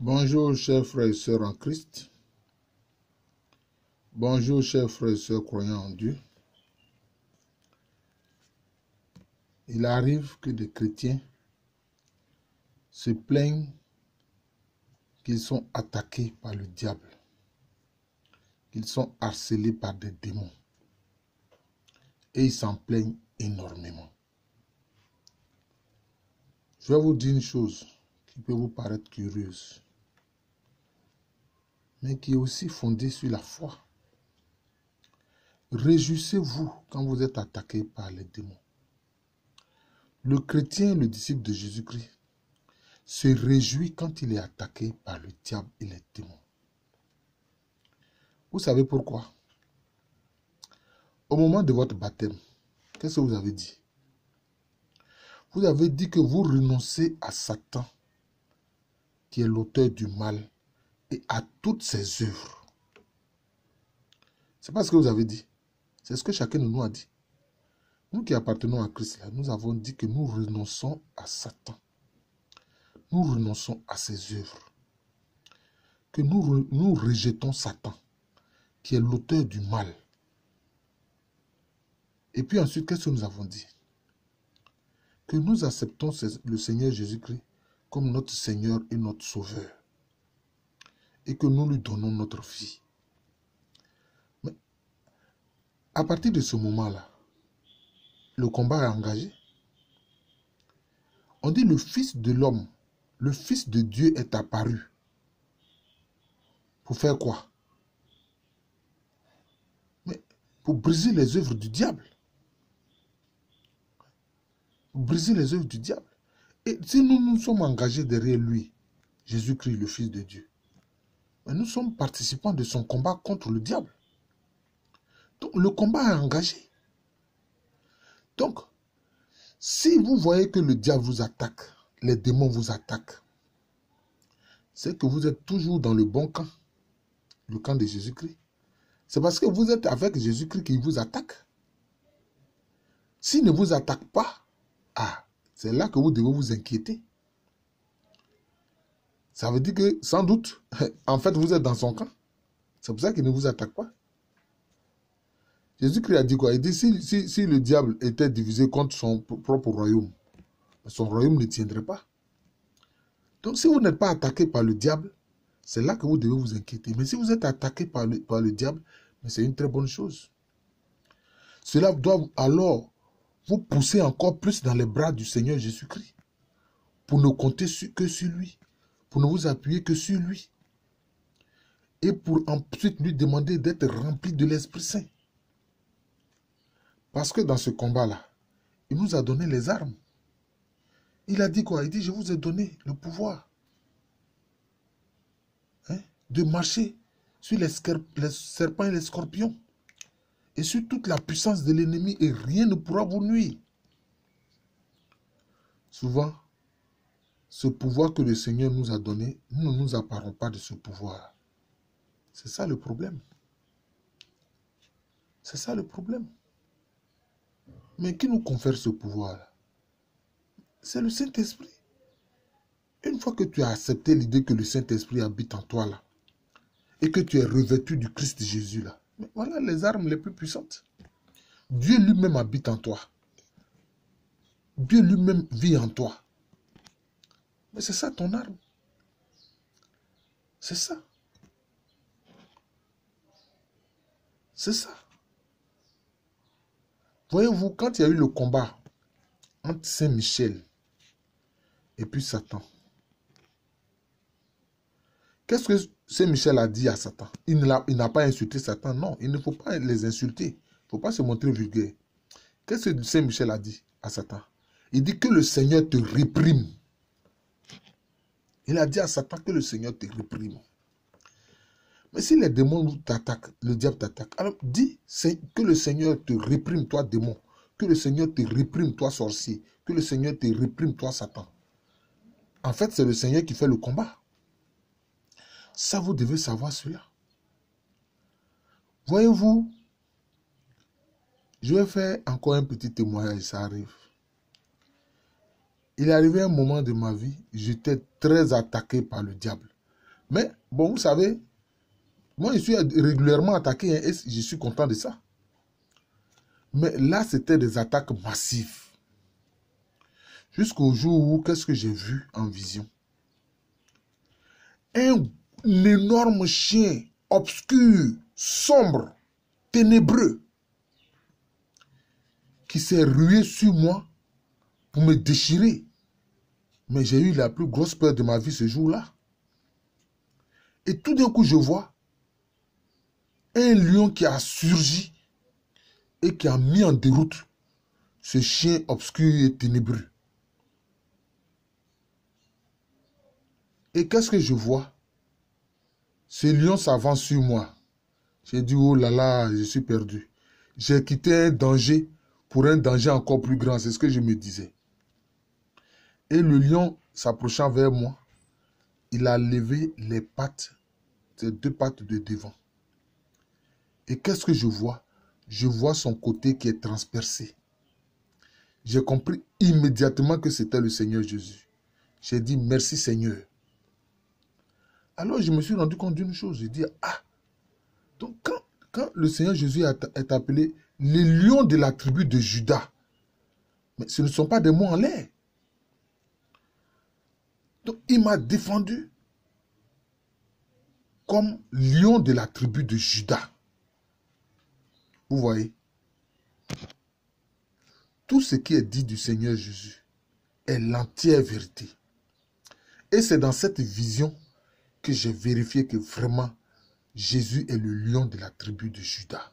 Bonjour chers frères et sœurs en Christ. Bonjour chers frères et sœurs croyants en Dieu. Il arrive que des chrétiens se plaignent qu'ils sont attaqués par le diable, qu'ils sont harcelés par des démons. Et ils s'en plaignent énormément. Je vais vous dire une chose qui peut vous paraître curieuse, mais qui est aussi fondée sur la foi. Réjouissez-vous quand vous êtes attaqué par les démons. Le chrétien, le disciple de Jésus-Christ, se réjouit quand il est attaqué par le diable et les démons. Vous savez pourquoi? Au moment de votre baptême, qu'est-ce que vous avez dit? Vous avez dit que vous renoncez à Satan, qui est l'auteur du mal, et à toutes ses œuvres. C'est pas ce que vous avez dit. C'est ce que chacun de nous a dit. Nous qui appartenons à Christ, là, nous avons dit que nous renonçons à Satan. Nous renonçons à ses œuvres. Que nous rejetons Satan, qui est l'auteur du mal. Et puis ensuite, qu'est-ce que nous avons dit? Que nous acceptons le Seigneur Jésus-Christ comme notre Seigneur et notre Sauveur. Et que nous lui donnons notre vie. Mais à partir de ce moment-là, le combat est engagé. On dit le Fils de l'homme, le Fils de Dieu est apparu. Pour faire quoi? Mais pour briser les œuvres du diable. Pour briser les œuvres du diable. Et si nous sommes engagés derrière lui, Jésus-Christ, le Fils de Dieu, mais nous sommes participants de son combat contre le diable. Donc le combat est engagé. Donc, si vous voyez que le diable vous attaque, les démons vous attaquent, c'est que vous êtes toujours dans le bon camp, le camp de Jésus-Christ. C'est parce que vous êtes avec Jésus-Christ qu'il vous attaque. S'il ne vous attaque pas, c'est là que vous devez vous inquiéter. Ça veut dire que, sans doute, en fait, vous êtes dans son camp. C'est pour ça qu'il ne vous attaque pas. Jésus-Christ a dit quoi? Il dit, si le diable était divisé contre son propre royaume, son royaume ne tiendrait pas. Donc, si vous n'êtes pas attaqué par le diable, c'est là que vous devez vous inquiéter. Mais si vous êtes attaqué par le diable, c'est une très bonne chose. Cela doit alors vous pousser encore plus dans les bras du Seigneur Jésus-Christ, pour ne compter que sur lui, pour ne vous appuyer que sur lui, et pour ensuite lui demander d'être rempli de l'Esprit Saint. Parce que dans ce combat-là, il nous a donné les armes. Il a dit quoi? Il dit, je vous ai donné le pouvoir de marcher sur les serpents et les scorpions, et sur toute la puissance de l'ennemi, et rien ne pourra vous nuire. Souvent, ce pouvoir que le Seigneur nous a donné, nous ne nous apparons pas de ce pouvoir. C'est ça le problème. C'est ça le problème. Mais qui nous confère ce pouvoir-là? C'est le Saint-Esprit. Une fois que tu as accepté l'idée que le Saint-Esprit habite en toi là, et que tu es revêtu du Christ Jésus là, mais voilà les armes les plus puissantes. Dieu lui-même habite en toi. Dieu lui-même vit en toi. Mais c'est ça ton arme. C'est ça. C'est ça. Voyez-vous, quand il y a eu le combat entre Saint-Michel et puis Satan, qu'est-ce que Saint-Michel a dit à Satan? Il n'a pas insulté Satan. Non, il ne faut pas les insulter. Il ne faut pas se montrer vulgaire. Qu'est-ce que Saint-Michel a dit à Satan? Il dit que le Seigneur te réprime. Il a dit à Satan que le Seigneur te réprime. Mais si les démons t'attaquent, le diable t'attaque, alors dis que le Seigneur te réprime, toi démon. Que le Seigneur te réprime, toi sorcier. Que le Seigneur te réprime, toi Satan. En fait, c'est le Seigneur qui fait le combat. Ça, vous devez savoir cela. Voyez-vous, je vais faire encore un petit témoignage, ça arrive. Il est arrivé un moment de ma vie, j'étais très attaqué par le diable. Mais, bon, vous savez, moi, je suis régulièrement attaqué, hein, et je suis content de ça. Mais là, c'était des attaques massives. Jusqu'au jour où, qu'est-ce que j'ai vu en vision? Un énorme chien obscur, sombre, ténébreux, qui s'est rué sur moi pour me déchirer. Mais j'ai eu la plus grosse peur de ma vie ce jour-là. Et tout d'un coup, je vois un lion qui a surgi et qui a mis en déroute ce chien obscur et ténébreux. Et qu'est-ce que je vois? Ce lion s'avance sur moi. J'ai dit, oh là là, je suis perdu. J'ai quitté un danger pour un danger encore plus grand. C'est ce que je me disais. Et le lion s'approchant vers moi, il a levé les pattes, ses deux pattes de devant. Et qu'est-ce que je vois? Je vois son côté qui est transpercé. J'ai compris immédiatement que c'était le Seigneur Jésus. J'ai dit, merci Seigneur. Alors je me suis rendu compte d'une chose. J'ai dit, ah, donc quand le Seigneur Jésus est appelé les lions de la tribu de Juda, mais ce ne sont pas des mots en l'air. Donc il m'a défendu comme lion de la tribu de Juda. Vous voyez? Tout ce qui est dit du Seigneur Jésus est l'entière vérité. Et c'est dans cette vision que j'ai vérifié que vraiment Jésus est le lion de la tribu de Juda.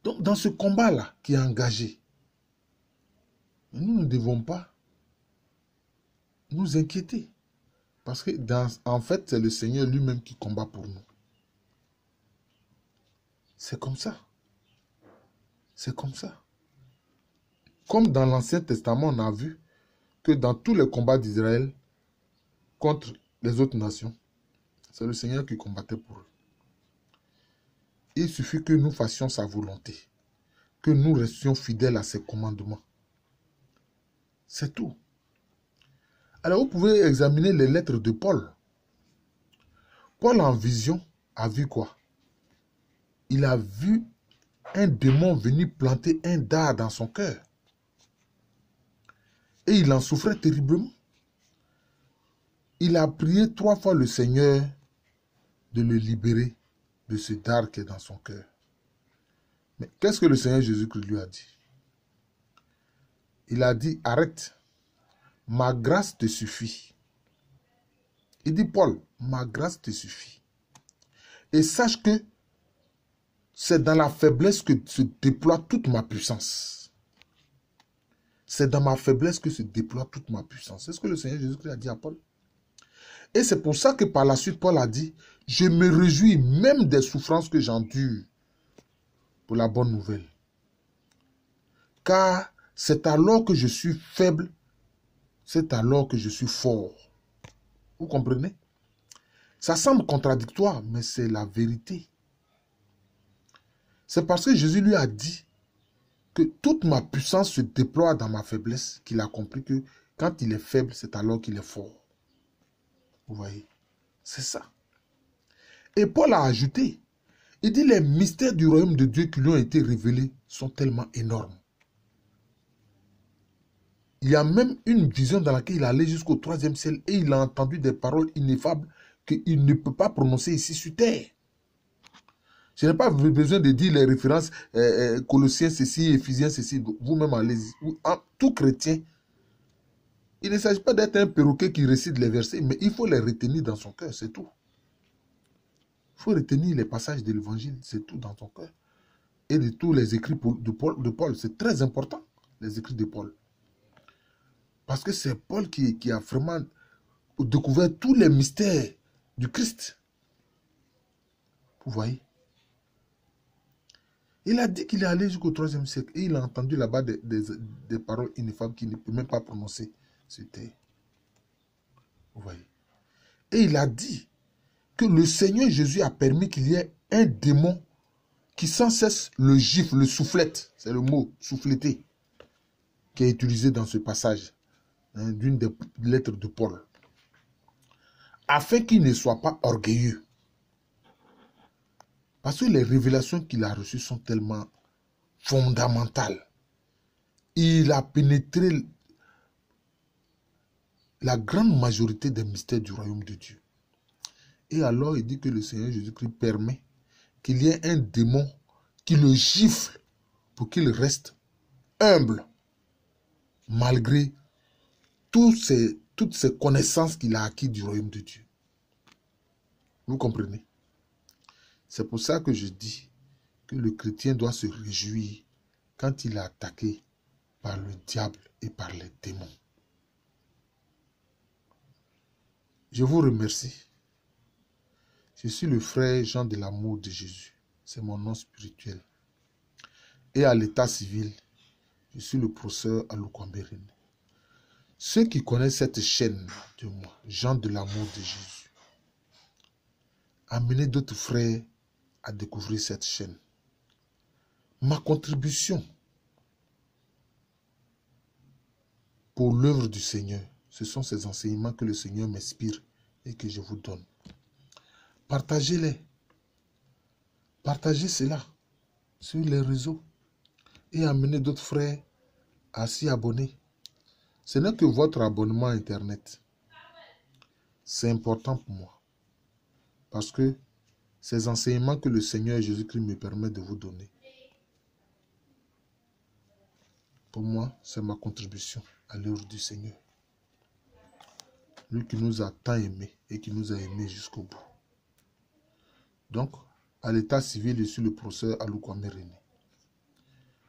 Donc dans ce combat-là qui est engagé, nous ne devons pas nous inquiéter. Parce que en fait, c'est le Seigneur lui-même qui combat pour nous. C'est comme ça. C'est comme ça. Comme dans l'Ancien Testament, on a vu que dans tous les combats d'Israël contre les autres nations, c'est le Seigneur qui combattait pour eux. Il suffit que nous fassions sa volonté, que nous restions fidèles à ses commandements. C'est tout. Alors vous pouvez examiner les lettres de Paul. Paul en vision a vu quoi? Il a vu un démon venir planter un dard dans son cœur. Et il en souffrait terriblement. Il a prié 3 fois le Seigneur de le libérer de ce dard qui est dans son cœur. Mais qu'est-ce que le Seigneur Jésus-Christ lui a dit? Il a dit, arrête, ma grâce te suffit. Il dit, Paul, ma grâce te suffit. Et sache que c'est dans la faiblesse que se déploie toute ma puissance. C'est dans ma faiblesse que se déploie toute ma puissance. C'est ce que le Seigneur Jésus-Christ a dit à Paul. Et c'est pour ça que par la suite, Paul a dit, je me réjouis même des souffrances que j'endure pour la bonne nouvelle. Car c'est alors que je suis faible, c'est alors que je suis fort. Vous comprenez? Ça semble contradictoire, mais c'est la vérité. C'est parce que Jésus lui a dit que toute ma puissance se déploie dans ma faiblesse qu'il a compris que quand il est faible, c'est alors qu'il est fort. Vous voyez? C'est ça. Et Paul a ajouté, il dit les mystères du royaume de Dieu qui lui ont été révélés sont tellement énormes. Il y a même une vision dans laquelle il allait jusqu'au 3e ciel et il a entendu des paroles ineffables qu'il ne peut pas prononcer ici sur terre. Je n'ai pas besoin de dire les références Colossiens ceci, Éphésiens ceci, vous-même allez-y. Tout chrétien, il ne s'agit pas d'être un perroquet qui récite les versets, mais il faut les retenir dans son cœur, c'est tout. Il faut retenir les passages de l'évangile, c'est tout dans ton cœur. Et de tous les écrits de Paul, c'est très important, les écrits de Paul. Parce que c'est Paul qui a vraiment découvert tous les mystères du Christ. Vous voyez? Il a dit qu'il est allé jusqu'au 3e siècle et il a entendu là-bas des paroles ineffables qu'il ne peut même pas prononcer. C'était. Vous voyez? Et il a dit que le Seigneur Jésus a permis qu'il y ait un démon qui sans cesse le gifle, le soufflette. C'est le mot souffletter qui est utilisé dans ce passage d'une des lettres de Paul. afin qu'il ne soit pas orgueilleux. Parce que les révélations qu'il a reçues sont tellement fondamentales. Il a pénétré la grande majorité des mystères du royaume de Dieu. Et alors, il dit que le Seigneur Jésus-Christ permet qu'il y ait un démon qui le gifle pour qu'il reste humble, malgré toutes ces connaissances qu'il a acquises du royaume de Dieu. Vous comprenez? C'est pour ça que je dis que le chrétien doit se réjouir quand il est attaqué par le diable et par les démons. Je vous remercie. Je suis le frère Jean de l'amour de Jésus. C'est mon nom spirituel. Et à l'état civil, je suis le professeur Alukwamberine. Ceux qui connaissent cette chaîne de moi, Jean de l'amour de Jésus, amenez d'autres frères à découvrir cette chaîne. Ma contribution pour l'œuvre du Seigneur, ce sont ces enseignements que le Seigneur m'inspire et que je vous donne. Partagez-les. Partagez cela sur les réseaux et amenez d'autres frères à s'y abonner. Ce n'est que votre abonnement Internet. C'est important pour moi. Parce que ces enseignements que le Seigneur Jésus-Christ me permet de vous donner, pour moi, c'est ma contribution à l'œuvre du Seigneur. Lui qui nous a tant aimés et qui nous a aimés jusqu'au bout. Donc, à l'état civil, je suis le professeur Alukwamberine.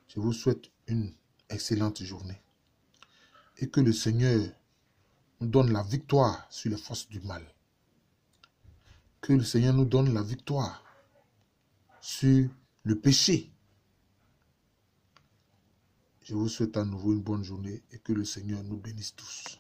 Je vous souhaite une excellente journée. Et que le Seigneur nous donne la victoire sur les forces du mal. Que le Seigneur nous donne la victoire sur le péché. Je vous souhaite à nouveau une bonne journée et que le Seigneur nous bénisse tous.